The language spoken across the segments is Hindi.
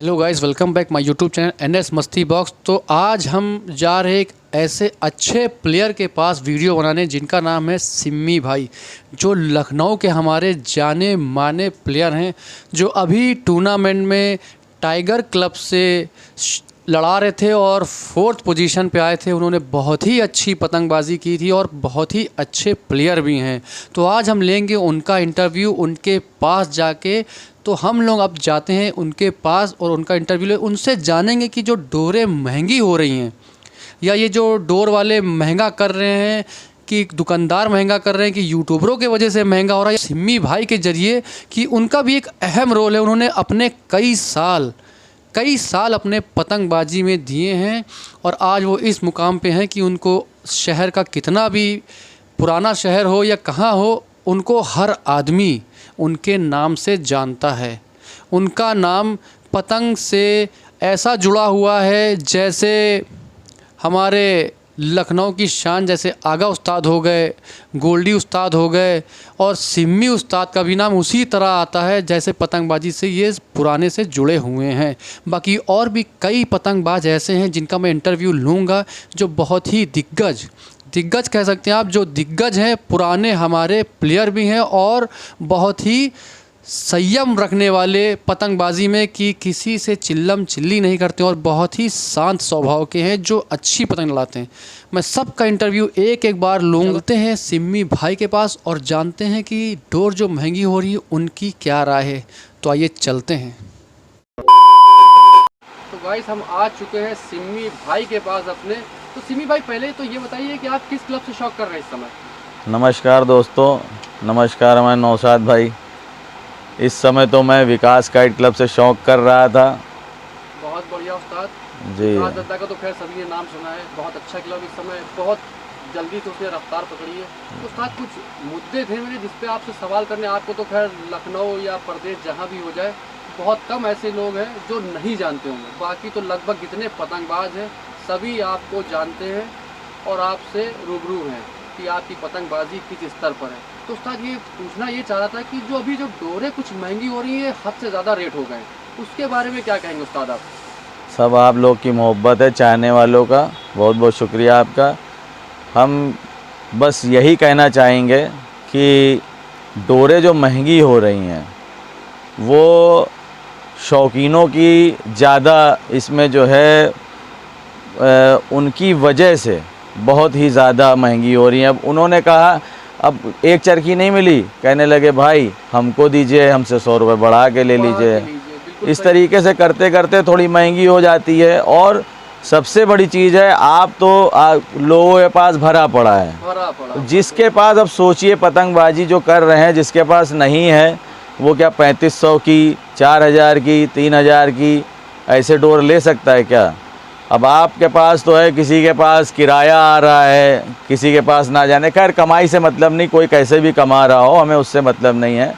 Hello guys, welcome back my YouTube channel NS मस्ती बॉक्स। तो आज हम जा रहे एक ऐसे अच्छे प्लेयर के पास वीडियो बनाने जिनका नाम है सिम्मी भाई, जो लखनऊ के हमारे जाने माने प्लेयर हैं, जो अभी टूर्नामेंट में टाइगर क्लब से लड़ा रहे थे और 4th पोजीशन पे आए थे। उन्होंने बहुत ही अच्छी पतंगबाजी की थी और बहुत ही अच्छे प्लेयर भी हैं। तो आज हम लेंगे उनका इंटरव्यू उनके पास जाके। तो हम लोग अब जाते हैं उनके पास और उनका इंटरव्यू ले उनसे जानेंगे कि जो डोरें महंगी हो रही हैं या ये जो डोर वाले महंगा कर रहे हैं कि दुकानदार महंगा कर रहे हैं कि यूट्यूबरों के वजह से महंगा हो रहा है, सिम्मी भाई के ज़रिए कि उनका भी एक अहम रोल है। उन्होंने अपने कई साल अपने पतंगबाजी में दिए हैं और आज वो इस मुकाम पे हैं कि उनको शहर का कितना भी पुराना शहर हो या कहाँ हो, उनको हर आदमी उनके नाम से जानता है। उनका नाम पतंग से ऐसा जुड़ा हुआ है जैसे हमारे लखनऊ की शान, जैसे आगा उस्ताद हो गए, गोल्डी उस्ताद हो गए, और सिम्मी उस्ताद का भी नाम उसी तरह आता है जैसे पतंगबाजी से ये पुराने से जुड़े हुए हैं। बाकी और भी कई पतंगबाज ऐसे हैं जिनका मैं इंटरव्यू लूँगा, जो बहुत ही दिग्गज कह सकते हैं आप, जो दिग्गज हैं, पुराने हमारे प्लेयर भी हैं और बहुत ही संयम रखने वाले पतंगबाजी में कि किसी से चिल्लम चिल्ली नहीं करते और बहुत ही शांत स्वभाव के हैं, जो अच्छी पतंग लड़ाते हैं। मैं सबका इंटरव्यू एक बार लूँगते हैं सिम्मी भाई के पास और जानते हैं कि डोर जो महंगी हो रही है उनकी क्या राय है। तो आइए चलते हैं। तो गाइस, हम आ चुके हैं सिम्मी भाई के पास अपने। तो सिम्मी भाई, पहले तो ये बताइए कि आप किस क्लब से शौक कर रहे हैं इस समय? नमस्कार दोस्तों, नमस्कार। मैं नौशाद भाई। इस समय तो मैं विकास काइट क्लब से शौक कर रहा था। बहुत बढ़िया उस्ताद जी। विकास दत्ता का तो खैर सभी ने नाम सुना है, बहुत अच्छा क्लब इस समय, बहुत जल्दी से उसने रफ्तार पकड़ी है। तो उस्ताद, कुछ मुद्दे थे मेरे जिस पे आपसे सवाल करने। आपको तो खैर लखनऊ या प्रदेश जहाँ भी हो जाए, बहुत कम ऐसे लोग हैं जो नहीं जानते होंगे। बाकी तो लगभग जितने पतंगबाज हैं सभी आपको जानते हैं और आपसे रूबरू हैं कि आपकी पतंगबाजी किस स्तर पर है। तो उस्ताद, ये पूछना ये चाह रहा था कि जो अभी जो डोरें कुछ महंगी हो रही है, हद से ज़्यादा रेट हो गए, उसके बारे में क्या कहेंगे उस्ताद आप? सब आप लोग की मोहब्बत है, चाहने वालों का बहुत बहुत शुक्रिया आपका। हम बस यही कहना चाहेंगे कि डोरें जो महंगी हो रही हैं वो शौकीनों की ज़्यादा इसमें जो है उनकी वजह से बहुत ही ज़्यादा महंगी हो रही है। अब उन्होंने कहा, अब एक चरखी नहीं मिली, कहने लगे भाई हमको दीजिए, हमसे 100 रुपये बढ़ा के ले लीजिए। इस तरीके से करते करते थोड़ी महंगी हो जाती है। और सबसे बड़ी चीज़ है, आप तो लोगों के पास भरा पड़ा है। जिसके पास, अब सोचिए पतंगबाजी जो कर रहे हैं, जिसके पास नहीं है वो क्या 3500 की, 4000 की, 3000 की ऐसे डोर ले सकता है क्या? अब आपके पास तो है, किसी के पास किराया आ रहा है, किसी के पास ना जाने। खैर, कमाई से मतलब नहीं, कोई कैसे भी कमा रहा हो, हमें उससे मतलब नहीं है।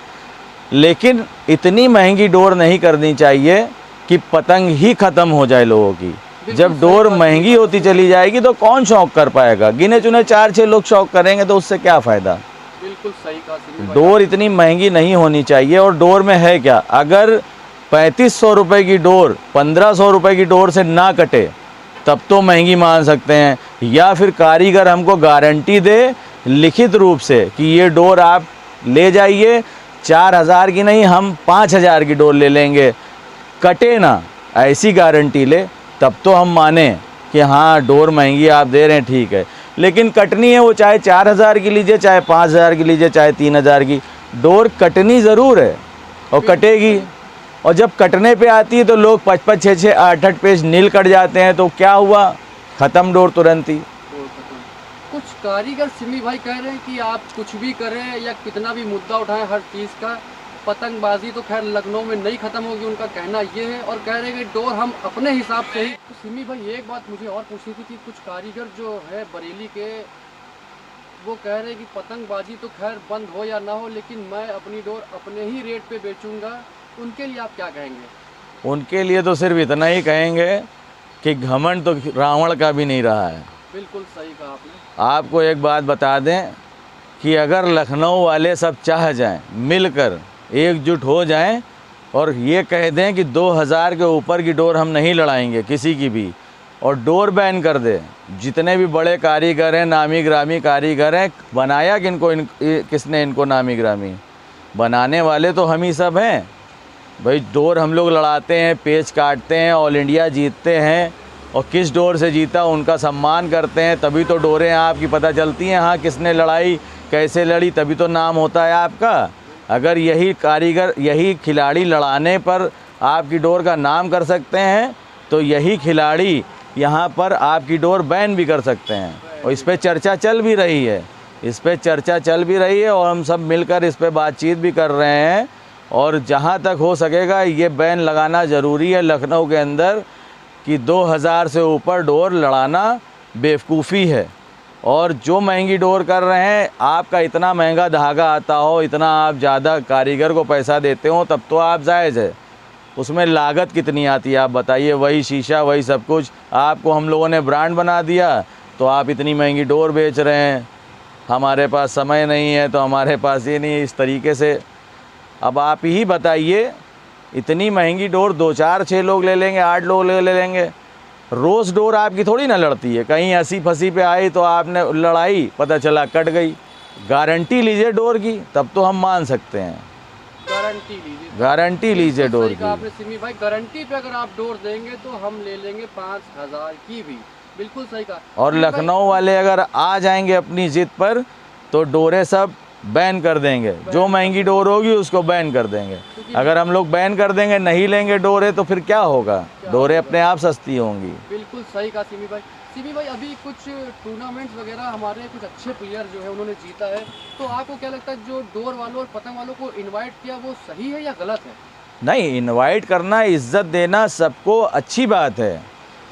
लेकिन इतनी महंगी डोर नहीं करनी चाहिए कि पतंग ही ख़त्म हो जाए लोगों की। जब डोर महंगी होती चली जाएगी तो कौन शौक़ कर पाएगा? गिने चुने 4-6 लोग शौक़ करेंगे तो उससे क्या फ़ायदा? बिल्कुल सही कहा। डोर इतनी महंगी नहीं होनी चाहिए। और डोर में है क्या, अगर 3500 रुपये की डोर 1500 रुपये की डोर से ना कटे तब तो महंगी मान सकते हैं। या फिर कारीगर हमको गारंटी दे लिखित रूप से कि ये डोर आप ले जाइए, 4000 की नहीं, हम 5000 की डोर ले लेंगे, कटे ना, ऐसी गारंटी ले, तब तो हम माने कि हाँ डोर महंगी आप दे रहे हैं, ठीक है। लेकिन कटनी है वो, चाहे 4000 की लीजिए, चाहे 5000 की लीजिए, चाहे 3000 की, डोर कटनी ज़रूर है और कटेगी। और जब कटने पे आती है तो लोग 55, 6-6, 8-8 पेज नील कट जाते हैं, तो क्या हुआ, ख़त्म डोर तुरंत ही। कुछ कारीगर सिम्मी भाई कह रहे हैं कि आप कुछ भी करें या कितना भी मुद्दा उठाएं, हर चीज़ का पतंगबाजी तो खैर लखनऊ में नहीं ख़त्म होगी, उनका कहना ये है। और कह रहे हैं कि डोर हम अपने हिसाब से ही। तो सिम्मी भाई, एक बात मुझे और पूछनी थी कि कुछ कारीगर जो है बरेली के, वो कह रहे हैं कि पतंगबाजी तो खैर बंद हो या ना हो, लेकिन मैं अपनी डोर अपने ही रेट पे बेचूंगा। उनके लिए आप क्या कहेंगे? उनके लिए तो सिर्फ इतना ही कहेंगे कि घमंड तो रावण का भी नहीं रहा है। बिल्कुल सही कहा आपने। आपको एक बात बता दें कि अगर लखनऊ वाले सब चाह जाएं, मिलकर एकजुट हो जाएं और ये कह दें कि 2000 के ऊपर की डोर हम नहीं लड़ाएंगे किसी की भी, और डोर बैन कर दे। जितने भी बड़े कारीगर हैं, नामी ग्रामी कारीगर हैं, बनाया किसने इनको नामी ग्रामी? बनाने वाले तो हम ही सब हैं भाई। डोर हम लोग लड़ाते हैं, पेच काटते हैं, ऑल इंडिया जीतते हैं, और किस डोर से जीता उनका सम्मान करते हैं, तभी तो डोरें आपकी पता चलती हैं। हाँ, किसने लड़ाई, कैसे लड़ी, तभी तो नाम होता है आपका। अगर यही कारीगर, यही खिलाड़ी लड़ाने पर आपकी डोर का नाम कर सकते हैं, तो यही खिलाड़ी यहाँ पर आपकी डोर बैन भी कर सकते हैं। और इस पे चर्चा चल भी रही है, इस पे चर्चा चल भी रही है, और हम सब मिलकर इस पे बातचीत भी कर रहे हैं। और जहाँ तक हो सकेगा ये बैन लगाना ज़रूरी है लखनऊ के अंदर, कि 2000 से ऊपर डोर लड़ाना बेवकूफ़ी है। और जो महंगी डोर कर रहे हैं, आपका इतना महंगा धागा आता हो, इतना आप ज़्यादा कारीगर को पैसा देते हो, तब तो आप जायज़ है। उसमें लागत कितनी आती है आप बताइए? वही शीशा, वही सब कुछ। आपको हम लोगों ने ब्रांड बना दिया तो आप इतनी महंगी डोर बेच रहे हैं। हमारे पास समय नहीं है तो हमारे पास ये नहीं है, इस तरीके से। अब आप ही बताइए, इतनी महंगी डोर 2 4 6 लोग ले लेंगे, 8 लोग ले लेंगे। रोज़ डोर आपकी थोड़ी ना लड़ती है। कहीं हंसी फंसी पे आई तो आपने लड़ाई, पता चला कट गई। गारंटी लीजिए डोर की, तब तो हम मान सकते हैं। गारंटी लीजिए डोर की। आपने सिमी भाई, गारंटी पे अगर आप डोर देंगे तो हम ले लेंगे 5000 की भी। बिल्कुल सही कहा। और लखनऊ वाले अगर आ जाएंगे अपनी जिद पर, तो डोरें सब बैन कर देंगे। जो महंगी डोर होगी उसको बैन कर देंगे। अगर हम लोग बैन कर देंगे, नहीं लेंगे डोरें, तो फिर क्या होगा? डोरें अपने आप सस्ती होंगी। बिल्कुल सही कहा सिमी भाई। सिमी भाई, अभी कुछ टूर्नामेंट्स वगैरह हमारे कुछ अच्छे प्लेयर जो है उन्होंने जीता है, तो आपको क्या लगता है जो डोर वालों और पतंग वालों को इनवाइट किया वो सही है या गलत है? नहीं, इनवाइट करना, इज्जत देना सबको अच्छी बात है।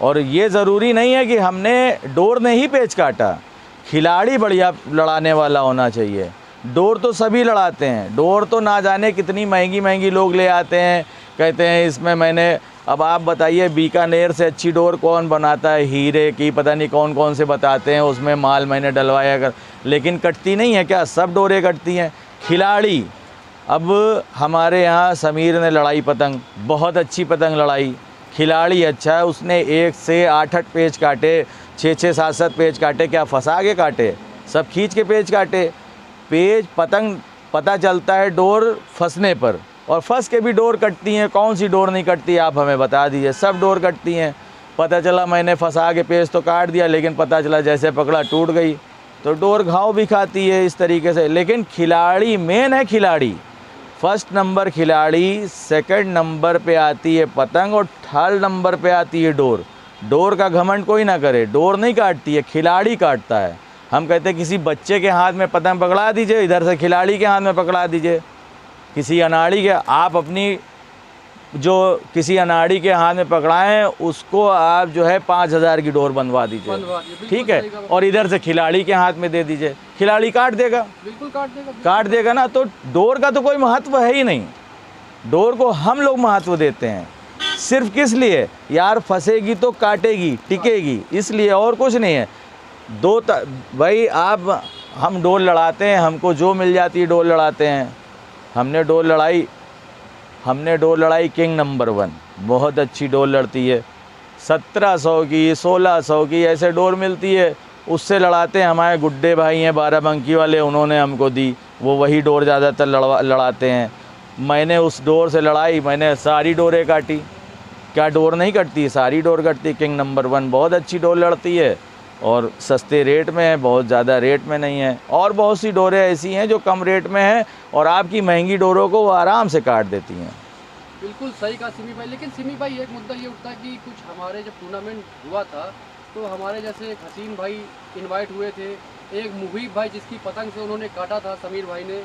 और ये ज़रूरी नहीं है कि हमने डोर ने ही पेच काटा। खिलाड़ी बढ़िया लड़ाने वाला होना चाहिए। डोर तो सभी लड़ाते हैं, डोर तो ना जाने कितनी महंगी महंगी लोग ले आते हैं, कहते हैं इसमें मैंने। अब आप बताइए, बीकानेर से अच्छी डोर कौन बनाता है? हीरे की पता नहीं कौन कौन से बताते हैं, उसमें माल मैंने डलवाया कर, लेकिन कटती नहीं है क्या? सब डोरें कटती हैं। खिलाड़ी, अब हमारे यहाँ समीर ने लड़ाई पतंग, बहुत अच्छी पतंग लड़ाई। खिलाड़ी अच्छा है, उसने 1 से 8 पेच काटे, 6 7 पेच काटे। क्या फंसा के काटे? सब खींच के पेच काटे। पेच पतंग पता चलता है डोर फंसने पर, और फंस के भी डोर कटती हैं। कौन सी डोर नहीं कटती आप हमें बता दीजिए? सब डोर कटती हैं। पता चला मैंने फंसा के पेच तो काट दिया, लेकिन पता चला जैसे पकड़ा टूट गई, तो डोर घाव भी खाती है इस तरीके से। लेकिन खिलाड़ी मेन है, खिलाड़ी फर्स्ट नंबर खिलाड़ी, सेकंड नंबर पे आती है पतंग, और थर्ड नंबर पे आती है डोर। डोर का घमंड कोई ना करे, डोर नहीं काटती है, खिलाड़ी काटता है। हम कहते हैं किसी बच्चे के हाथ में पतंग पकड़ा दीजिए, इधर से खिलाड़ी के हाथ में पकड़ा दीजिए। किसी अनाड़ी के, आप अपनी जो किसी अनाड़ी के हाथ में पकड़ाएं, उसको आप जो है 5000 की डोर बनवा दीजिए, ठीक है, और इधर से खिलाड़ी के हाथ में दे दीजिए। खिलाड़ी काट देगा, बिल्कुल काट देगा ना। तो डोर का तो कोई महत्व है ही नहीं। डोर को हम लोग महत्व देते हैं, सिर्फ किस लिए? यार फंसेगी तो काटेगी, टिकेगी, इसलिए, और कुछ नहीं है। भाई आप, हम डोर लड़ाते हैं, हमको जो मिल जाती है डोर लड़ाते हैं। हमने डोर लड़ाई किंग नंबर 1, बहुत अच्छी डोर लड़ती है। 1700 की, 1600 की ऐसे डोर मिलती है, उससे लड़ाते हैं। हमारे गुड्डे भाई हैं बाराबंकी वाले, उन्होंने हमको दी, वो वही डोर ज़्यादातर लड़ाते हैं। मैंने उस डोर से लड़ाई, मैंने सारी डोरें काटी। क्या डोर नहीं कटती? सारी डोर कटती। किंग नंबर 1 बहुत अच्छी डोर लड़ती है, और सस्ते रेट में है, बहुत ज़्यादा रेट में नहीं है। और बहुत सी डोरें ऐसी हैं जो कम रेट में हैं, और आपकी महंगी डोरों को वो आराम से काट देती हैं। बिल्कुल सही कहा सिमी भाई। लेकिन सिमी भाई, एक मुद्दा ये उठता है कि कुछ हमारे जब टूर्नामेंट हुआ था, तो हमारे जैसे एक हसीन भाई इनवाइट हुए थे, एक मुहीब भाई जिसकी पतंग से उन्होंने काटा था समीर भाई ने,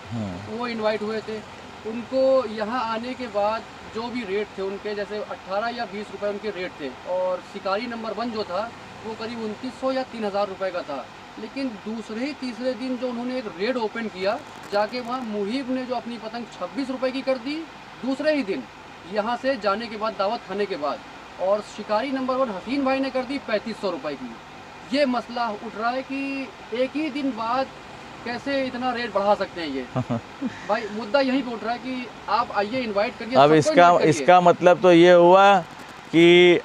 वो इनवाइट हुए थे। उनको यहाँ आने के बाद जो भी रेट थे उनके, जैसे 18 या 20 रुपये उनके रेट थे, और शिकारी नंबर 1 जो था वो करीब 2900 या 3000 रुपये का था। लेकिन दूसरे ही तीसरे दिन जो उन्होंने एक रेड ओपन किया, जाके वहाँ मुहीब ने जो अपनी पतंग 26 रुपये की कर दी दूसरे ही दिन, यहाँ से जाने के बाद, दावत खाने के बाद। और शिकारी नंबर 1 हसीन भाई ने कर दी 3500 रुपये की। ये मसला उठ रहा है कि एक ही दिन बाद कैसे इतना रेट बढ़ा सकते हैं ये? भाई मुद्दा यही उठ रहा है कि आप आइए, इनवाइट करिए, अब सबको इसका इनवाइट करिए। इसका मतलब तो ये हुआ कि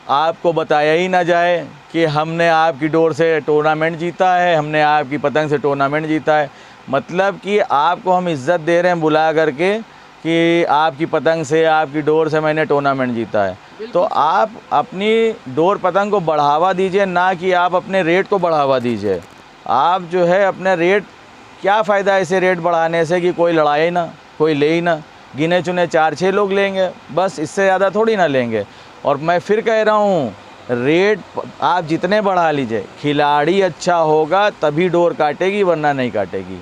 आपको बताया ही ना जाए कि हमने आपकी डोर से टूर्नामेंट जीता है, हमने आपकी पतंग से टूर्नामेंट जीता है। मतलब कि आपको हम इज़्ज़त दे रहे हैं बुला करके कि आपकी पतंग से, आपकी डोर से मैंने टूर्नामेंट जीता है। तो आप अपनी डोर पतंग को बढ़ावा दीजिए, ना कि आप अपने रेट को बढ़ावा दीजिए। आप जो है अपने रेट, क्या फ़ायदा ऐसे रेट बढ़ाने से कि कोई लड़ाए ना, कोई ले ही ना, गिने चुने 4-6 लोग लेंगे, बस इससे ज़्यादा थोड़ी ना लेंगे। और मैं फिर कह रहा हूँ, रेट आप जितने बढ़ा लीजिए, खिलाड़ी अच्छा होगा तभी डोर काटेगी, वरना नहीं काटेगी।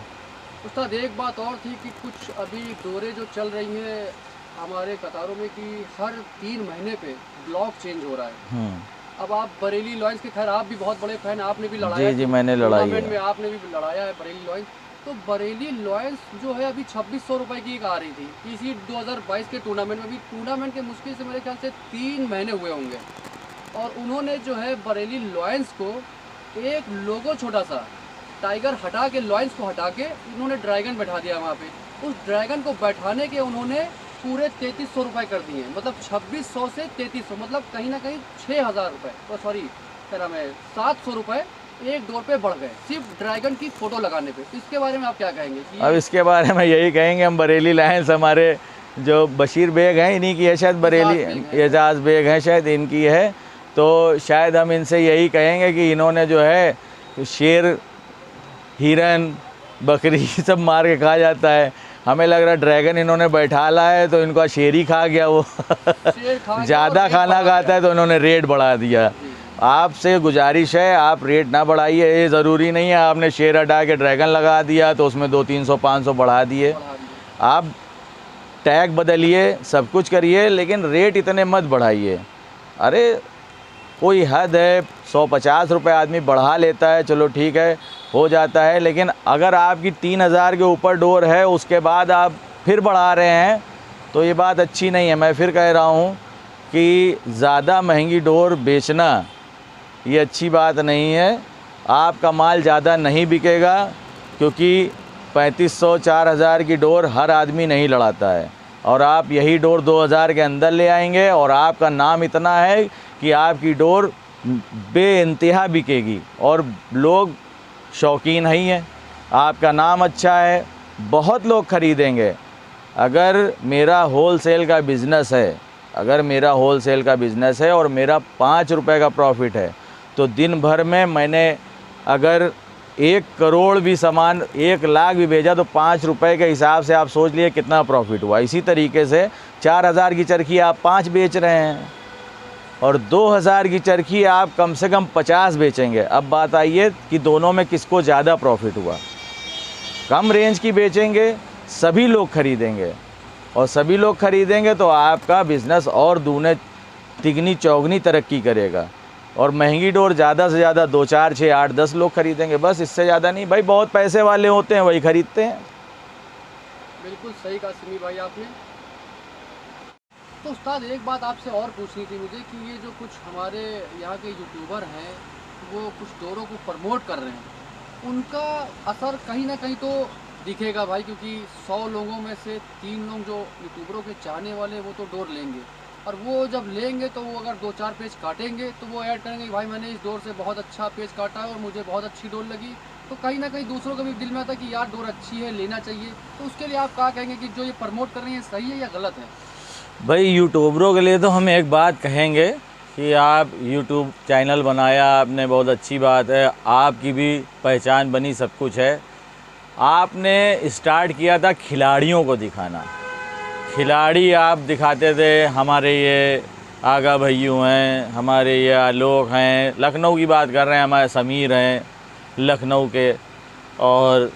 उस्ताद एक बात और थी कि कुछ अभी डोरे जो चल रही हैं हमारे कतारों में कि हर 3 महीने पे ब्लॉक चेंज हो रहा है। अब आप बरेली लॉयंस के, खैर आप भी बहुत बड़े फैन, आपने भी लड़ाया जी मैंने लड़ाई टूर्नामेंट में, है। आपने भी लड़ाया है बरेली लॉयंस। तो बरेली लॉयंस जो है अभी 2600 रुपये की एक आ रही थी इसी 2022 के टूर्नामेंट में भी। टूर्नामेंट के मुश्किल से मेरे ख्याल से 3 महीने हुए होंगे, और उन्होंने जो है बरेली लॉयंस को एक लोगो छोटा सा टाइगर हटा के, लॉयंस को हटा के उन्होंने ड्रैगन बैठा दिया वहाँ पे। उस ड्रैगन को बैठाने के उन्होंने पूरे 3300 रुपये कर दिए। मतलब 2600 से 3300, मतलब कहीं ना कहीं 6000 रुपये, सॉरी क्या नाम है, 700 रुपये एक डोर पे बढ़ गए सिर्फ ड्रैगन की फ़ोटो लगाने पे। तो इसके बारे में आप क्या कहेंगे कि अब इसके बारे में यही कहेंगे, हम बरेली लायंस, हमारे जो बशीर बेग हैं इन्हीं की है शायद, बरेली एजाज बेग हैं शायद, इनकी है। तो शायद हम इनसे यही कहेंगे कि इन्होंने जो है शेर, हिरन, बकरी सब मार के खा जाता है। हमें लग रहा है ड्रैगन इन्होंने बैठा ला है तो इनका शेर ही खा गया, वो ज़्यादा खाना खाता है तो इन्होंने रेट बढ़ा दिया। आपसे गुजारिश है, आप रेट ना बढ़ाइए। ये ज़रूरी नहीं है आपने शेर हटा के ड्रैगन लगा दिया तो उसमें 200-300-500 बढ़ा दिए। आप टैग बदलिए, सब कुछ करिए, लेकिन रेट इतने मत बढ़ाइए। अरे कोई हद है, 150 रुपये आदमी बढ़ा लेता है, चलो ठीक है, हो जाता है। लेकिन अगर आपकी 3000 के ऊपर डोर है, उसके बाद आप फिर बढ़ा रहे हैं, तो ये बात अच्छी नहीं है। मैं फिर कह रहा हूँ कि ज़्यादा महंगी डोर बेचना ये अच्छी बात नहीं है। आपका माल ज़्यादा नहीं बिकेगा, क्योंकि 3500-4000 की डोर हर आदमी नहीं लड़ाता है। और आप यही डोर 2000 के अंदर ले आएंगे, और आपका नाम इतना है कि आपकी डोर बेइंतहा बिकेगी, और लोग शौकीन ही हैं। आपका नाम अच्छा है, बहुत लोग ख़रीदेंगे। अगर मेरा होलसेल का बिज़नेस है, अगर मेरा होलसेल का बिज़नेस है और मेरा 5 रुपए का प्रॉफिट है, तो दिन भर में मैंने अगर 1 करोड़ भी सामान, 1 लाख भी भेजा, तो 5 रुपए के हिसाब से आप सोच लिए कितना प्रॉफिट हुआ। इसी तरीके से 4000 की चरखी आप 5 बेच रहे हैं, और 2000 की चरखी आप कम से कम 50 बेचेंगे। अब बात आइए कि दोनों में किसको ज़्यादा प्रॉफिट हुआ। कम रेंज की बेचेंगे, सभी लोग खरीदेंगे, और सभी लोग खरीदेंगे तो आपका बिज़नेस और दूने तिगनी चौगनी तरक्की करेगा। और महंगी डोर ज़्यादा से ज़्यादा 2, 4, 6, 8, 10 लोग खरीदेंगे, बस, इससे ज़्यादा नहीं। भाई बहुत पैसे वाले होते हैं वही खरीदते हैं। बिल्कुल सही कहा सिमी भाई आपने। तो उस्ताद एक बात आपसे और पूछनी थी मुझे कि ये जो कुछ हमारे यहाँ के यूट्यूबर हैं वो कुछ डोरों को प्रमोट कर रहे हैं, उनका असर कहीं ना कहीं तो दिखेगा भाई, क्योंकि 100 लोगों में से 3 लोग जो यूट्यूबरों के चाहने वाले वो तो डोर लेंगे, और वो जब लेंगे तो वो अगर 2-4 पेज काटेंगे तो वो ऐड करेंगे कि भाई मैंने इस डोर से बहुत अच्छा पेज काटा है और मुझे बहुत अच्छी डोर लगी। तो कहीं ना कहीं दूसरों के भी दिल में आता है कि यार डोर अच्छी है, लेना चाहिए। तो उसके लिए आप क्या कहेंगे कि जो ये प्रमोट कर रहे हैं सही है या गलत है? भाई यूट्यूबरों के लिए तो हम एक बात कहेंगे कि आप यूट्यूब चैनल बनाया आपने, बहुत अच्छी बात है, आपकी भी पहचान बनी, सब कुछ है। आपने स्टार्ट किया था खिलाड़ियों को दिखाना। खिलाड़ी आप दिखाते थे, हमारे ये आगा भैयू हैं, हमारे ये आलोक हैं, लखनऊ की बात कर रहे हैं, हमारे समीर हैं लखनऊ के, और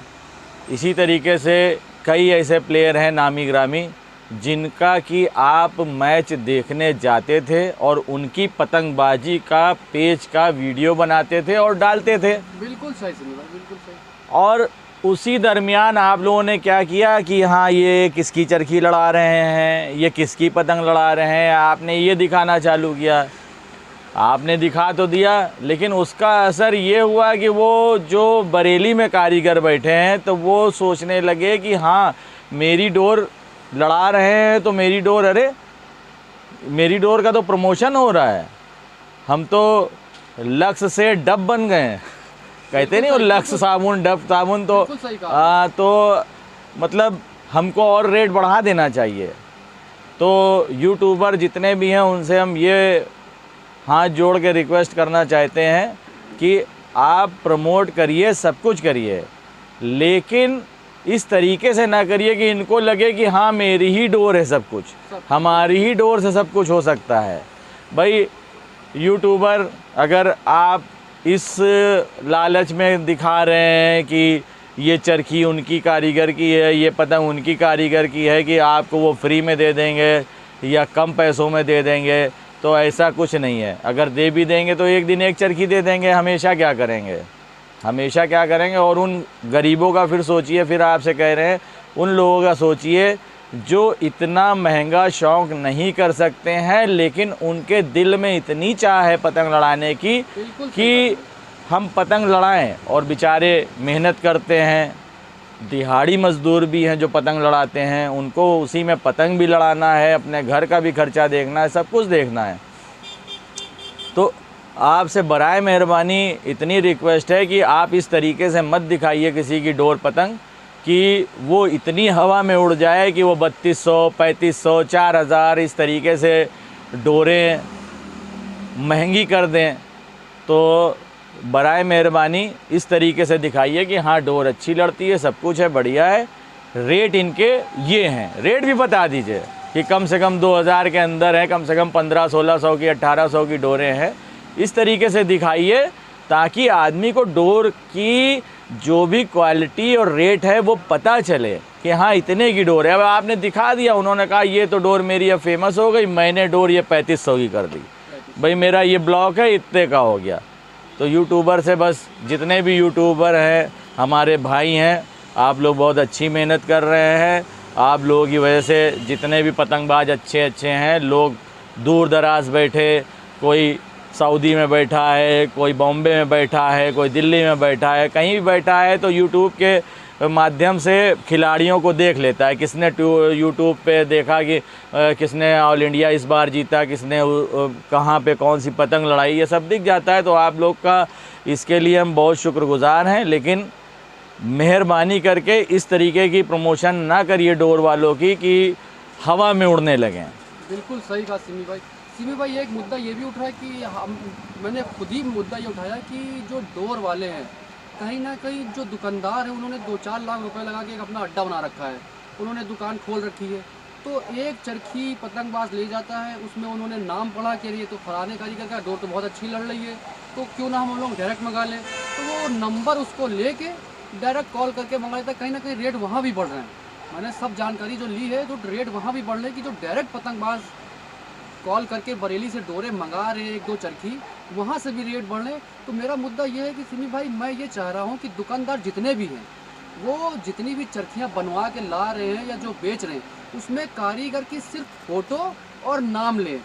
इसी तरीके से कई ऐसे प्लेयर हैं नामी ग्रामी जिनका कि आप मैच देखने जाते थे और उनकी पतंगबाजी का पेज का वीडियो बनाते थे और डालते थे। बिल्कुल सही सुनी भाई, बिल्कुल सही। और उसी दरमियान आप लोगों ने क्या किया कि हाँ ये किसकी चरखी लड़ा रहे हैं, ये किसकी पतंग लड़ा रहे हैं, आपने ये दिखाना चालू किया। आपने दिखा तो दिया, लेकिन उसका असर ये हुआ कि वो जो बरेली में कारीगर बैठे हैं तो वो सोचने लगे कि हाँ मेरी डोर लड़ा रहे हैं तो मेरी डोर, अरे मेरी डोर का तो प्रमोशन हो रहा है, हम तो लक्स से डब बन गए हैं। कहते नहीं वो लक्स साबुन डब साबुन, तो तो मतलब हमको और रेट बढ़ा देना चाहिए। तो यूट्यूबर जितने भी हैं उनसे हम ये हाथ जोड़ के रिक्वेस्ट करना चाहते हैं कि आप प्रमोट करिए, सब कुछ करिए, लेकिन इस तरीके से ना करिए कि इनको लगे कि हाँ मेरी ही डोर है सब कुछ, हमारी ही डोर से सब कुछ हो सकता है। भाई यूट्यूबर अगर आप इस लालच में दिखा रहे हैं कि ये चरखी उनकी कारीगर की है, ये पतंग उनकी कारीगर की है, कि आपको वो फ्री में दे देंगे या कम पैसों में दे देंगे, तो ऐसा कुछ नहीं है। अगर दे भी देंगे तो एक दिन एक चरखी दे देंगे, हमेशा क्या करेंगे, हमेशा क्या करेंगे। और उन गरीबों का फिर सोचिए, फिर आपसे कह रहे हैं उन लोगों का सोचिए जो इतना महंगा शौक़ नहीं कर सकते हैं, लेकिन उनके दिल में इतनी चाह है पतंग लड़ाने की कि हम पतंग लड़ाएं, और बेचारे मेहनत करते हैं, दिहाड़ी मज़दूर भी हैं जो पतंग लड़ाते हैं, उनको उसी में पतंग भी लड़ाना है, अपने घर का भी खर्चा देखना है, सब कुछ देखना है। तो आपसे बराए मेहरबानी इतनी रिक्वेस्ट है कि आप इस तरीके से मत दिखाइए किसी की डोर पतंग कि वो इतनी हवा में उड़ जाए कि वो 3200, 3500, 4000 इस तरीके से डोरें महंगी कर दें। तो बराए मेहरबानी इस तरीके से दिखाइए कि हाँ डोर अच्छी लड़ती है, सब कुछ है, बढ़िया है, रेट इनके ये हैं, रेट भी बता दीजिए कि कम से कम 2000 के अंदर है, कम से कम 1500-1600 की 1800 की डोरें हैं। इस तरीके से दिखाइए ताकि आदमी को डोर की जो भी क्वालिटी और रेट है वो पता चले कि हाँ इतने की डोर है। अब आपने दिखा दिया, उन्होंने कहा ये तो डोर मेरी अब फेमस हो गई, मैंने डोर ये 3500 की कर दी, भाई मेरा ये ब्लॉक है इतने का हो गया। तो यूट्यूबर से बस, जितने भी यूट्यूबर हैं हमारे भाई हैं, आप लोग बहुत अच्छी मेहनत कर रहे हैं, आप लोगों की वजह से जितने भी पतंगबाज अच्छे अच्छे हैं, लोग दूर दराज बैठे, कोई सऊदी में बैठा है, कोई बॉम्बे में बैठा है, कोई दिल्ली में बैठा है, कहीं भी बैठा है, तो यूट्यूब के माध्यम से खिलाड़ियों को देख लेता है। किसने यूट्यूब पे देखा कि किसने ऑल इंडिया इस बार जीता, किसने कहाँ पे कौन सी पतंग लड़ाई, ये सब दिख जाता है। तो आप लोग का इसके लिए हम बहुत शुक्रगुज़ार हैं, लेकिन मेहरबानी करके इस तरीके की प्रमोशन ना करिए डोर वालों की कि हवा में उड़ने लगें। बिल्कुल सही कहा सिमी भाई। सिमी भाई एक मुद्दा ये भी उठ रहा है कि मैंने खुद ही मुद्दा ये उठाया कि जो डोर वाले हैं, कहीं ना कहीं जो दुकानदार हैं उन्होंने 2-4 लाख रुपए लगा के एक अपना अड्डा बना रखा है, उन्होंने दुकान खोल रखी है। तो एक चरखी पतंगबाज ले जाता है, उसमें उन्होंने नाम पढ़ा के लिए तो फलाने कारीगर का डोर तो बहुत अच्छी लड़ रही है, तो क्यों ना हम लोग डायरेक्ट मंगा लें। तो वो नंबर उसको लेके डायरेक्ट कॉल करके मंगा लेता है। कहीं ना कहीं रेट वहाँ भी बढ़ रहे हैं। मैंने सब जानकारी जो ली है, तो रेट वहाँ भी बढ़ रहे हैं कि जो डायरेक्ट पतंगबाज कॉल करके बरेली से डोरे मंगा रहे हैं, 1-2 चरखी, वहाँ से भी रेट बढ़ रहे हैं। तो मेरा मुद्दा ये है कि सिमी भाई मैं ये चाह रहा हूँ कि दुकानदार जितने भी हैं, वो जितनी भी चरखियाँ बनवा के ला रहे हैं या जो बेच रहे हैं, उसमें कारीगर की सिर्फ फ़ोटो और नाम लें,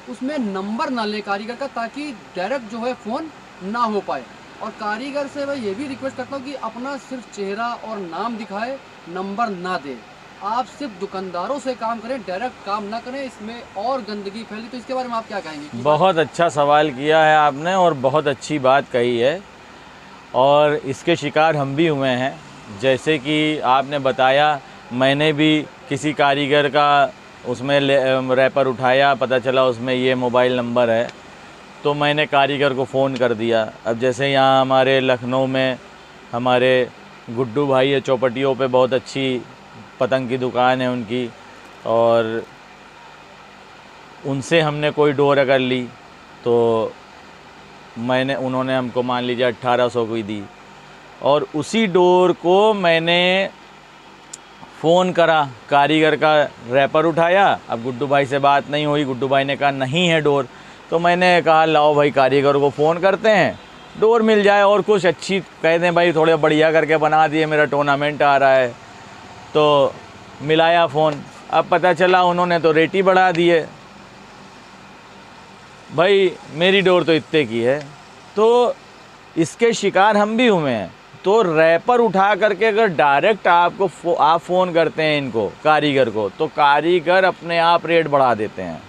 उसमें नंबर ना लें कारीगर का, ताकि डायरेक्ट जो है फ़ोन ना हो पाए। और कारीगर से मैं ये भी रिक्वेस्ट करता हूँ कि अपना सिर्फ चेहरा और नाम दिखाए, नंबर ना दे। आप सिर्फ दुकानदारों से काम करें, डायरेक्ट काम ना करें, इसमें और गंदगी फैली। तो इसके बारे में आप क्या कहेंगे? बहुत अच्छा सवाल किया है आपने और बहुत अच्छी बात कही है, और इसके शिकार हम भी हुए हैं। जैसे कि आपने बताया, मैंने भी किसी कारीगर का उसमें रैपर उठाया, पता चला उसमें ये मोबाइल नंबर है, तो मैंने कारीगर को फ़ोन कर दिया। अब जैसे यहाँ हमारे लखनऊ में हमारे गुड्डू भाई है, चौपटियों पे बहुत अच्छी पतंग की दुकान है उनकी, और उनसे हमने कोई डोर अगर ली तो उन्होंने हमको मान लीजिए 1800 की दी, और उसी डोर को मैंने फ़ोन करा, कारीगर का रैपर उठाया। अब गुड्डू भाई से बात नहीं हुई, गुड्डू भाई ने कहा नहीं है डोर, तो मैंने कहा लाओ भाई कारीगर को फ़ोन करते हैं, डोर मिल जाए और कुछ अच्छी कह दें, भाई थोड़ा बढ़िया करके बना दिए, मेरा टूर्नामेंट आ रहा है। तो मिलाया फ़ोन, अब पता चला उन्होंने तो रेट ही बढ़ा दिए। भाई मेरी डोर तो इतने की है, तो इसके शिकार हम भी हुए हैं। तो रैपर उठा करके अगर डायरेक्ट आपको आप फ़ोन करते हैं इनको कारीगर को, तो कारीगर अपने आप रेट बढ़ा देते हैं।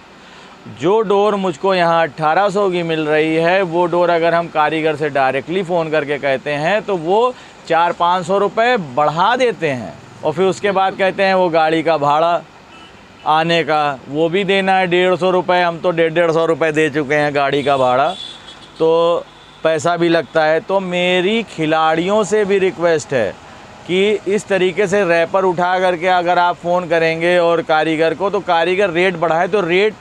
जो डोर मुझको यहाँ 1800 की मिल रही है, वो डोर अगर हम कारीगर से डायरेक्टली फ़ोन करके कहते हैं तो वो 400-500 रुपये बढ़ा देते हैं। और फिर उसके बाद कहते हैं वो गाड़ी का भाड़ा आने का वो भी देना है 150 रुपये। हम तो 150 रुपये दे चुके हैं गाड़ी का भाड़ा, तो पैसा भी लगता है। तो मेरी खिलाड़ियों से भी रिक्वेस्ट है कि इस तरीके से रैपर उठा करके अगर आप फ़ोन करेंगे और कारीगर को, तो कारीगर रेट बढ़ाए तो रेट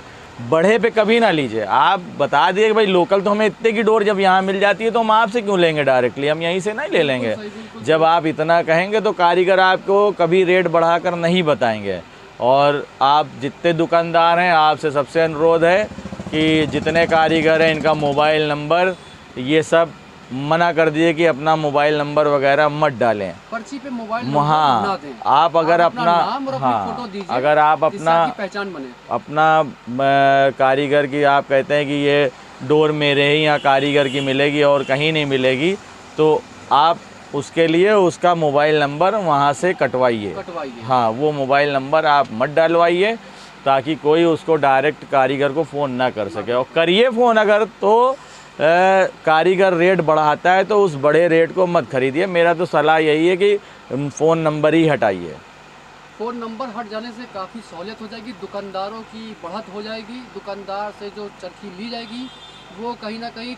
बढ़े पे कभी ना लीजिए। आप बता दिए कि भाई लोकल तो हमें इतने की डोर जब यहाँ मिल जाती है तो हम आपसे क्यों लेंगे डायरेक्टली, हम यहीं से नहीं ले लेंगे। जब आप इतना कहेंगे तो कारीगर आपको कभी रेट बढ़ाकर नहीं बताएंगे। और आप जितने दुकानदार हैं, आपसे सबसे अनुरोध है कि जितने कारीगर हैं इनका मोबाइल नंबर ये सब मना कर दिए कि अपना मोबाइल नंबर वगैरह मत डालें पर्ची पे। मोबाइल नंबर हाँ, ना दें। आप अगर अपना नाम और अपनी हाँ, फोटो दीजिए, अगर आप जिससे अपना आपकी पहचान बने। अपना कारीगर की आप कहते हैं कि ये डोर मेरे ही यहाँ कारीगर की मिलेगी और कहीं नहीं मिलेगी, तो आप उसके लिए उसका मोबाइल नंबर वहाँ से कटवाइए। हाँ, वो मोबाइल नंबर आप मत डलवाइए ताकि कोई उसको डायरेक्ट कारीगर को फ़ोन ना कर सके। और करिए फ़ोन अगर तो कारीगर रेट बढ़ाता है तो उस बड़े रेट को मत खरीदिए। मेरा तो सलाह यही है कि फ़ोन नंबर ही हटाइए। फ़ोन नंबर हट जाने से काफ़ी सहूलियत हो जाएगी, दुकानदारों की बढ़त हो जाएगी। दुकानदार से जो चरखी ली जाएगी वो कहीं ना कहीं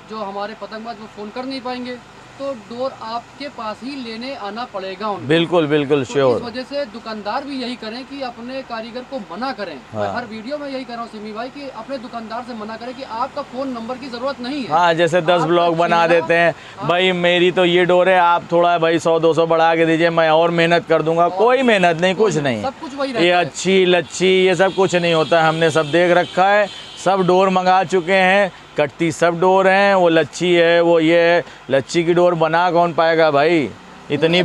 जो हमारे पतंगबाज वो फ़ोन कर नहीं पाएंगे, तो डोर आपके पास ही लेने आना पड़ेगा उनको। बिल्कुल बिल्कुल तो श्योर। इस वजह से दुकानदार भी यही करें कि अपने कारीगर को मना करें। हाँ। मैं हर वीडियो में यही कर रहा हूँ सिमी भाई कि अपने दुकानदार से मना करें कि आपका फ़ोन नंबर की ज़रूरत नहीं है। हाँ, जैसे 10 ब्लॉग बना देते हैं, भाई मेरी तो ये डोर है, आप थोड़ा भाई 100-200 बढ़ा के दीजिए, मैं और मेहनत कर दूंगा। कोई मेहनत नहीं, कुछ नहीं, सब कुछ वही ये रहता है। अच्छी लच्छी ये सब कुछ नहीं होता है। हमने सब देख रखा है, सब डोर मंगा चुके हैं, कटती सब डोर हैं। वो लच्छी है, वो ये है, लच्छी की डोर बना कौन पाएगा भाई? इतनी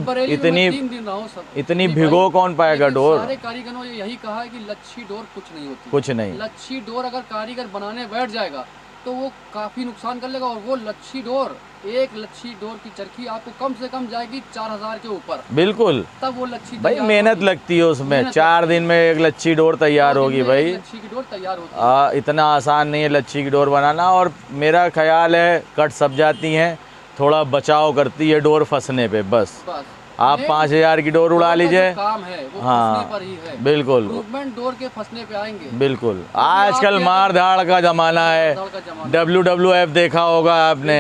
इतनी भिगो कौन पाएगा डोर? सारे कारीगरों ने यही कहा है कि लच्छी डोर कुछ नहीं होती, कुछ नहीं। लच्छी डोर अगर कारीगर बनाने बैठ जाएगा तो वो काफ़ी नुकसान कर लेगा। और वो लच्छी डोर, एक लच्छी डोर की चरखी आपको कम से कम जाएगी 4000 के ऊपर। बिल्कुल, तब वो लच्छी भाई मेहनत लगती है उसमें। 4 दिन में एक लच्छी डोर तैयार होगी भाई। लच्छी की डोर तैयार होती है। इतना आसान नहीं है लच्छी की डोर बनाना। और मेरा ख्याल है कट सब जाती हैं, थोड़ा बचाव करती है डोर फंसने पे। बस आप 5000 की डोर उड़ा लीजिए, काम है वो हाँ फंसने पर ही है। बिल्कुल मूवमेंट डोर के फंसने पे आएंगे। बिल्कुल। आजकल मार धाड़ का ज़माना है। WWF देखा होगा आपने,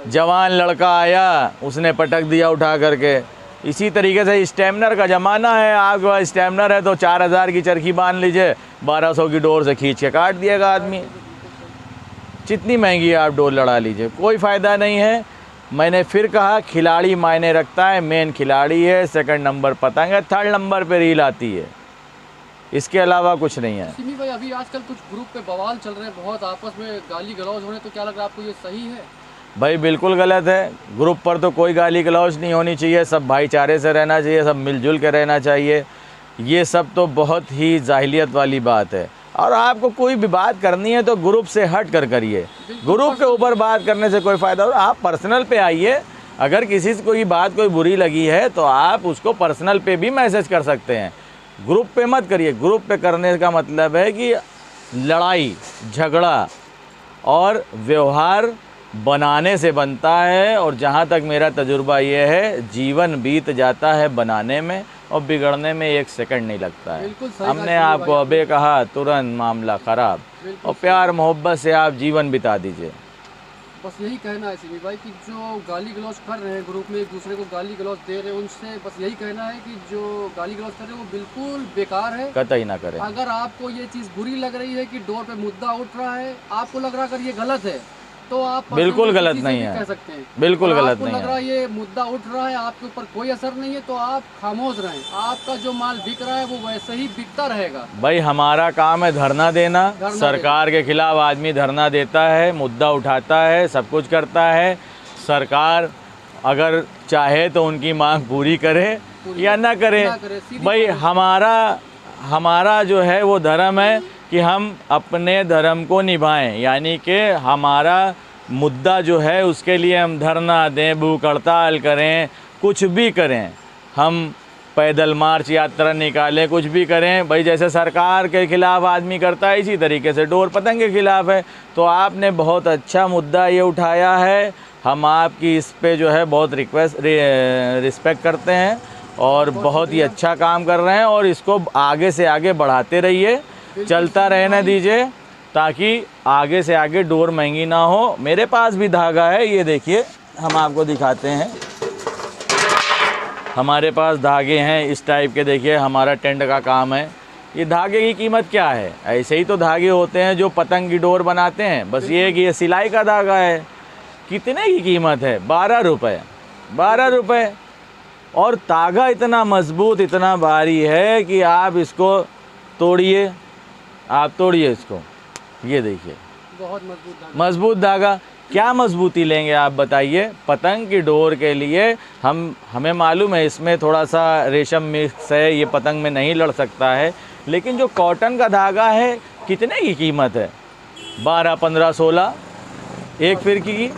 जवान लड़का आया उसने पटक दिया उठा करके। इसी तरीके से स्टेमनर का ज़माना है। आपके पास स्टेमनर है तो 4000 की चरखी बांध लीजिए, 1200 की डोर से खींच के काट दिएगा आदमी। जितनी महंगी आप डोर लड़ा लीजिए, कोई फ़ायदा नहीं है। मैंने फिर कहा, खिलाड़ी मायने रखता है। मेन खिलाड़ी है, सेकंड नंबर पतंग है, थर्ड नंबर पे रील आती है, इसके अलावा कुछ नहीं है। सिमी भाई, अभी आजकल कुछ ग्रुप पे बवाल चल रहे हैं, बहुत आपस में गाली गलौज हो रहे हैं, तो क्या लग रहा है आपको ये सही है? भाई बिल्कुल गलत है। ग्रुप पर तो कोई गाली गलौज नहीं होनी चाहिए, सब भाईचारे से रहना चाहिए, सब मिलजुल के रहना चाहिए। ये सब तो बहुत ही जाहिलियत वाली बात है। और आपको कोई भी बात करनी है तो ग्रुप से हट कर करिए। ग्रुप के ऊपर बात करने से कोई फ़ायदा। और आप पर्सनल पे आइए, अगर किसी से कोई बात कोई बुरी लगी है तो आप उसको पर्सनल पे भी मैसेज कर सकते हैं, ग्रुप पे मत करिए। ग्रुप पे करने का मतलब है कि लड़ाई झगड़ा और व्यवहार बनाने से बनता है। और जहाँ तक मेरा तजुर्बा ये है, जीवन बीत जाता है बनाने में और बिगड़ने में 1 सेकंड नहीं लगता है। हमने आपको अबे कहा, तुरंत मामला ख़राब। और प्यार मोहब्बत से आप जीवन बिता दीजिए। बस यही कहना है सिमी भाई कि जो गाली गलौज कर रहे हैं ग्रुप में, एक दूसरे को गाली गलौज दे रहे हैं, उनसे बस यही कहना है कि जो गाली गलौज कर रहे हैं वो बिल्कुल बेकार है, कतई ना करें। अगर आपको ये चीज़ बुरी लग रही है कि डोर पे मुद्दा उठ रहा है, आपको लग रहा है अगर ये गलत है तो आप बिल्कुल गलत नहीं है, कह सकते हैं। बिल्कुल गलत नहीं लग रहा है। है ये मुद्दा उठ रहा है, आपके ऊपर कोई असर नहीं है, तो आप खामोश रहें। आपका जो माल बिक रहा है वो वैसे ही बिकता रहेगा। भाई हमारा काम है धरना देना। सरकार के खिलाफ आदमी धरना देता है, मुद्दा उठाता है, सब कुछ करता है। सरकार अगर चाहे तो उनकी मांग पूरी करे या ना करे। भाई हमारा जो है वो धर्म है कि हम अपने धर्म को निभाएं, यानी कि हमारा मुद्दा जो है उसके लिए हम धरना दें, भूख हड़ताल करें, कुछ भी करें, हम पैदल मार्च यात्रा निकालें, कुछ भी करें भाई। जैसे सरकार के ख़िलाफ़ आदमी करता है, इसी तरीके से डोर पतंग के ख़िलाफ़ है। तो आपने बहुत अच्छा मुद्दा ये उठाया है, हम आपकी इस पे जो है बहुत रिस्पेक्ट करते हैं और बहुत ही अच्छा काम कर रहे हैं, और इसको आगे से आगे बढ़ाते रहिए, चलता रहने दीजिए ताकि आगे से आगे डोर महंगी ना हो। मेरे पास भी धागा है, ये देखिए, हम आपको दिखाते हैं, हमारे पास धागे हैं इस टाइप के। देखिए हमारा टेंट का काम है। ये धागे की कीमत क्या है? ऐसे ही तो धागे होते हैं जो पतंग की डोर बनाते हैं, बस ये कि ये सिलाई का धागा है। कितने की कीमत है? 12 रुपये। 12 रुपये। और धागा इतना मजबूत, इतना भारी है कि आप इसको तोड़िए, आप तोड़िए इसको, ये देखिए बहुत मजबूत धागा। क्या मजबूती लेंगे आप बताइए? पतंग की डोर के लिए हमें मालूम है इसमें थोड़ा सा रेशम मिक्स है, ये पतंग में नहीं लड़ सकता है, लेकिन जो कॉटन का धागा है कितने की कीमत है? 12, 15, 16 एक फिरकी की,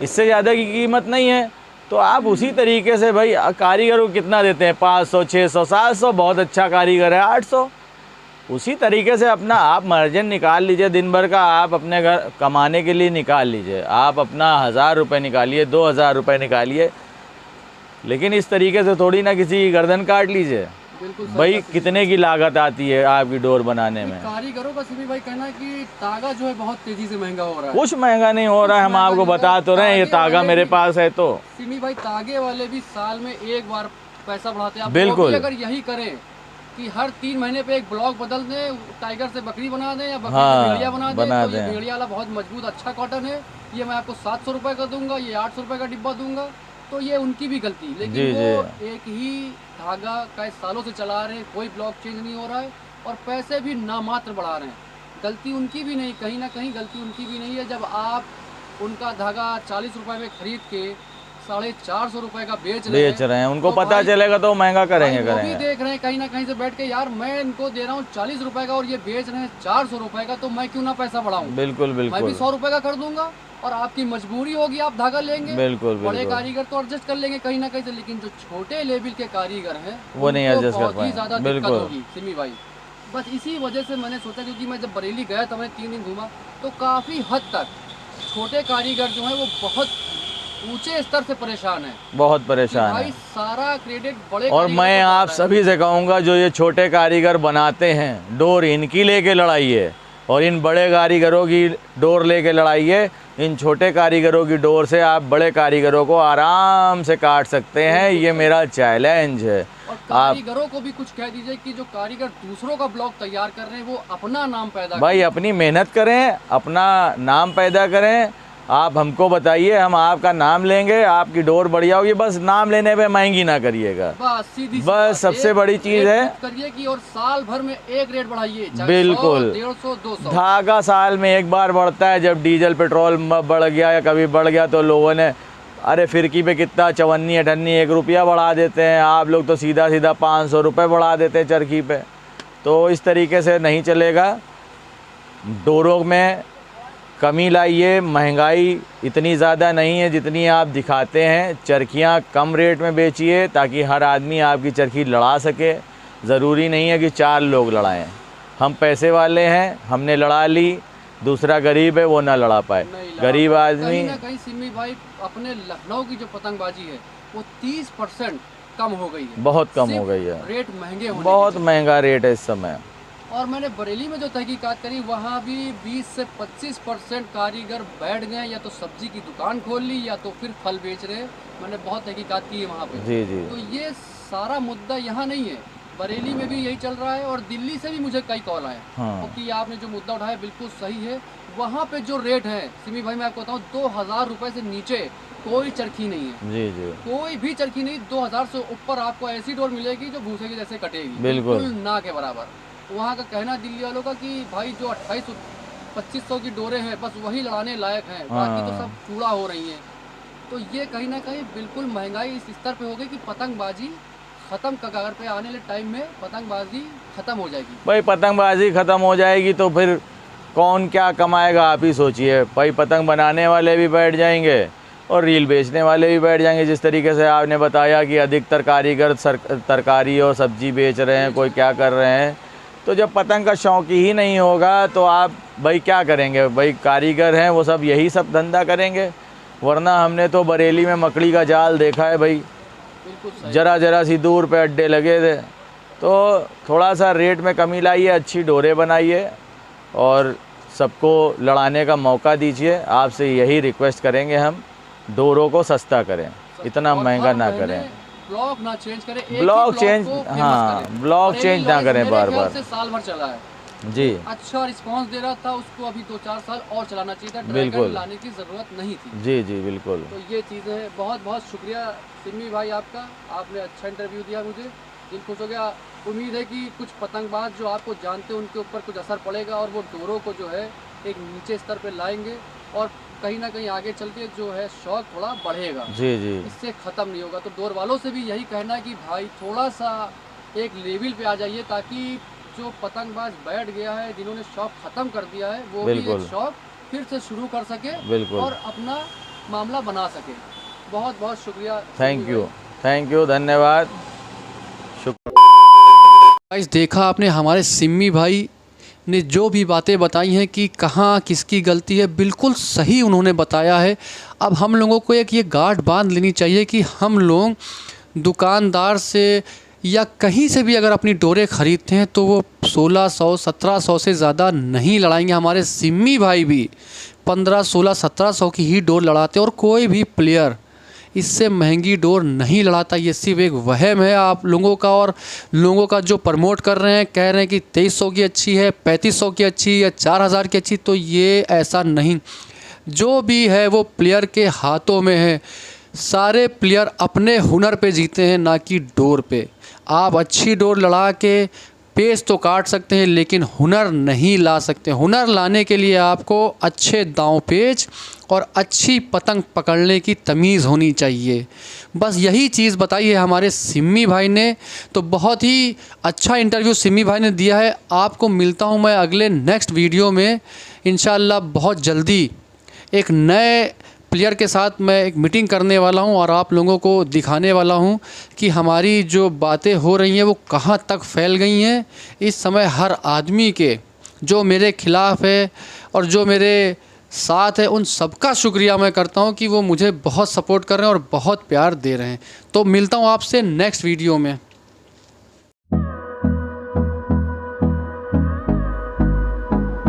इससे ज़्यादा की कीमत नहीं है। तो आप उसी तरीके से भाई कारीगर को कितना देते हैं? 500, 600, 700, बहुत अच्छा कारीगर है 800। उसी तरीके से अपना आप मार्जिन निकाल लीजिए, दिन भर का आप अपने घर कमाने के लिए निकाल लीजिए। आप अपना 1000 रुपये निकालिए, 2000 रुपये निकालिए, लेकिन इस तरीके से थोड़ी ना किसी की गर्दन काट लीजिए। भाई कितने की लागत आती है आपकी डोर बनाने में? कारीगरों का सिमी भाई कहना है कि तागा जो है बहुत तेजी से महंगा हो रहा है। कुछ महंगा नहीं हो रहा है, हम आपको बता तो रहे हैं, ये तागा मेरे पास है। तो सिमी भाई तागे वाले भी साल में एक बार पैसा बढ़ाते हैं। आप बिल्कुल, अगर यही करें कि हर 3 महीने पे एक ब्लॉक बदल दें, टाइगर से बकरी बना दें या बकरी से भेड़िया बना दें, तो ये भेड़िया वाला बहुत मजबूत अच्छा कॉटन है, ये मैं आपको 700 रुपये का दूंगा, ये 800 रुपये का डिब्बा दूंगा, तो ये उनकी भी गलती। लेकिन वो एक ही धागा कई सालों से चला रहे हैं, कोई ब्लॉक चेंज नहीं हो रहा है और पैसे भी नामात्र बढ़ा रहे हैं। गलती उनकी भी नहीं, कहीं ना कहीं गलती उनकी भी नहीं है। जब आप उनका धागा 40 रुपये में खरीद के 450 रुपये का बेच रहे हैं, उनको तो पता चलेगा तो महंगा करेंगे। वो भी देख रहे हैं कहीं ना कहीं से बैठ के, यार मैं इनको दे रहा हूँ 40 रुपये का और ये बेच रहे हैं 400 रुपये का, तो मैं क्यों ना पैसा बढ़ाऊँ? बिल्कुल बिल्कुल, मैं भी 100 रुपये का कर दूंगा और आपकी मजबूरी होगी, आप धागा लेंगे। बिल्कुल बड़े कारीगर तो एडजस्ट कर लेंगे कहीं ना कहीं से, लेकिन जो छोटे लेवल के कारीगर हैं वो नहीं एडजस्ट कर पाएंगे। ज्यादा दिक्कत होगी सिमी भाई। बस इसी वजह से मैंने सोचा, क्योंकि मैं जब बरेली गया था, मैं 3 दिन घूमा, तो काफी हद तक छोटे कारीगर जो है वो बहुत ऊंचे स्तर से परेशान है, बहुत परेशान है। सारा क्रेडिट बड़े, और मैं आप सभी से कहूँगा जो ये छोटे कारीगर बनाते हैं डोर, इनकी लेके लड़ाइए और इन बड़े कारीगरों की डोर लेके लड़ाइए। इन छोटे कारीगरों की डोर से आप बड़े कारीगरों को आराम से काट सकते हैं, ये मेरा चैलेंज है। और कारीगरों को भी कुछ कह दीजिए कि जो कारीगर दूसरों का ब्लॉक तैयार कर रहे हैं वो अपना नाम पैदा करें। भाई अपनी मेहनत करें, अपना नाम पैदा करें। आप हमको बताइए, हम आपका नाम लेंगे, आपकी डोर बढ़िया होगी। बस नाम लेने पे महंगी ना करिएगा, बस सबसे बड़ी चीज़ है करिए कि, और साल भर में एक रेट बढ़ाइए। बिल्कुल, 150, 200 धागा साल में एक बार बढ़ता है। जब डीजल पेट्रोल बढ़ गया या कभी बढ़ गया तो लोगों ने अरे फिरकी पे कितना 54, 58, 1 रुपया बढ़ा देते हैं। आप लोग तो सीधा सीधा 500 रुपये बढ़ा देते हैं चरखी पे। तो इस तरीके से नहीं चलेगा। डोरों में कमी लाइए, महंगाई इतनी ज़्यादा नहीं है जितनी आप दिखाते हैं। चरखियाँ कम रेट में बेचिए ताकि हर आदमी आपकी चरखी लड़ा सके। ज़रूरी नहीं है कि 4 लोग लड़ाएं। हम पैसे वाले हैं, हमने लड़ा ली, दूसरा गरीब है वो ना लड़ा पाए। गरीब आदमी कहीं ना कहीं सिमी भाई अपने लखनऊ की जो पतंगबाजी है वो 30% कम हो गई है, बहुत कम हो गई है। रेट महंगे होने, बहुत महंगा रेट है इस समय। और मैंने बरेली में जो तहकीकात करी वहाँ भी 20 से 25% कारीगर बैठ गए, या तो सब्जी की दुकान खोल ली या तो फिर फल बेच रहे। मैंने बहुत तहकीकात की है वहाँ पे। जी जी। तो ये सारा मुद्दा यहाँ नहीं है, बरेली में भी यही चल रहा है और दिल्ली से भी मुझे कई कॉल आए। हाँ। क्योंकि आपने जो मुद्दा उठाया बिल्कुल सही है। वहाँ पे जो रेट है सिमी भाई, मैं आपको बताऊँ 2000 रुपये से नीचे कोई चरखी नहीं है। जी जी, कोई भी चरखी नहीं। 2000 से ऊपर आपको ऐसी डोर मिलेगी जो भूसे की जैसे कटेगी, बिल्कुल ना के बराबर। वहाँ का कहना दिल्ली वालों का कि भाई जो 2800-2500 की डोरे हैं बस वही लड़ाने लायक हैं, बाकी तो सब कूड़ा हो रही हैं। तो ये कहीं ना कहीं बिल्कुल महंगाई इस स्तर पे हो गई कि पतंगबाजी ख़त्म कगार पे आने वाले टाइम में पतंगबाजी ख़त्म हो जाएगी। भाई पतंगबाजी ख़त्म हो जाएगी तो फिर कौन क्या कमाएगा, आप ही सोचिए। भाई पतंग बनाने वाले भी बैठ जाएंगे और रील बेचने वाले भी बैठ जाएंगे। जिस तरीके से आपने बताया कि अधिकतर कारीगर तरकारी और सब्जी बेच रहे हैं, कोई क्या कर रहे हैं, तो जब पतंग का शौक ही नहीं होगा तो आप भाई क्या करेंगे। भाई कारीगर हैं वो सब यही सब धंधा करेंगे, वरना हमने तो बरेली में मकड़ी का जाल देखा है भाई, बिल्कुल सही। जरा सी दूर पे अड्डे लगे थे। तो थोड़ा सा रेट में कमी लाइए, अच्छी डोरे बनाइए और सबको लड़ाने का मौका दीजिए। आपसे यही रिक्वेस्ट करेंगे हम, डोरों को सस्ता करें, इतना और महंगा हर ना महीने करें। ब्लॉक ना चेंज करें, एक ही ब्लॉक चेंज, को फेमस हाँ करें। ब्लॉक बरेली चेंज ना लॉज करें मेरे बार ख्याल बार। से साल भर चला है, जी अच्छा रिस्पांस दे रहा था, उसको अभी 2-4 साल और चलाना चाहिए था, बिल्कुल। ड्रैगन लाने की ज़रूरत नहीं थी। जी जी बिल्कुल। तो ये चीज़ें हैं। बहुत बहुत शुक्रिया सिम्मी भाई आपका, आपने अच्छा इंटरव्यू दिया मुझे, दिल खुश हो गया। उम्मीद है कि कुछ पतंगबाज जो आपको जानते हैं उनके ऊपर कुछ असर पड़ेगा और वो डोरों को जो है एक नीचे स्तर पे लाएंगे और कहीं ना कहीं आगे चल के जो है शौक थोड़ा बढ़ेगा, जी जी इससे ख़त्म नहीं होगा। तो डोर वालों से भी यही कहना है कि भाई थोड़ा सा एक लेवल पे आ जाइए, ताकि जो पतंगबाज बैठ गया है, जिन्होंने शौक ख़त्म कर दिया है, वो भी बिल्कुल। एक शौक फिर से शुरू कर सके बिल्कुल। और अपना मामला बना सके। बहुत बहुत शुक्रिया। थैंक यू, धन्यवाद, शुक्र। गाइस देखा आपने हमारे सिम्मी भाई ने जो भी बातें बताई हैं कि कहाँ किसकी गलती है, बिल्कुल सही उन्होंने बताया है। अब हम लोगों को एक ये गांठ बांध लेनी चाहिए कि हम लोग दुकानदार से या कहीं से भी अगर अपनी डोरे ख़रीदते हैं तो वो 1600-1700 से ज़्यादा नहीं लड़ाएंगे। हमारे सिम्मी भाई भी 1500-1600-1700 की ही डोर लड़ाते हैं और कोई भी प्लेयर इससे महंगी डोर नहीं लड़ाता। ये सिर्फ एक वहम है आप लोगों का, और लोगों का जो प्रमोट कर रहे हैं, कह रहे हैं कि 2300 की अच्छी है, 3500 की अच्छी या 4000 की अच्छी, तो ये ऐसा नहीं। जो भी है वो प्लेयर के हाथों में है। सारे प्लेयर अपने हुनर पे जीते हैं, ना कि डोर पे। आप अच्छी डोर लड़ा के पेच तो काट सकते हैं लेकिन हुनर नहीं ला सकते। हुनर लाने के लिए आपको अच्छे दांव पेच और अच्छी पतंग पकड़ने की तमीज़ होनी चाहिए। बस यही चीज़ बताई है हमारे सिम्मी भाई ने। तो बहुत ही अच्छा इंटरव्यू सिम्मी भाई ने दिया है। आपको मिलता हूं मैं अगले नेक्स्ट वीडियो में इंशाल्लाह। बहुत जल्दी एक नए प्लेयर के साथ मैं एक मीटिंग करने वाला हूं और आप लोगों को दिखाने वाला हूं कि हमारी जो बातें हो रही हैं वो कहां तक फैल गई हैं। इस समय हर आदमी के जो मेरे ख़िलाफ़ है और जो मेरे साथ है, उन सबका शुक्रिया मैं करता हूं कि वो मुझे बहुत सपोर्ट कर रहे हैं और बहुत प्यार दे रहे हैं। तो मिलता हूं आपसे नेक्स्ट वीडियो में।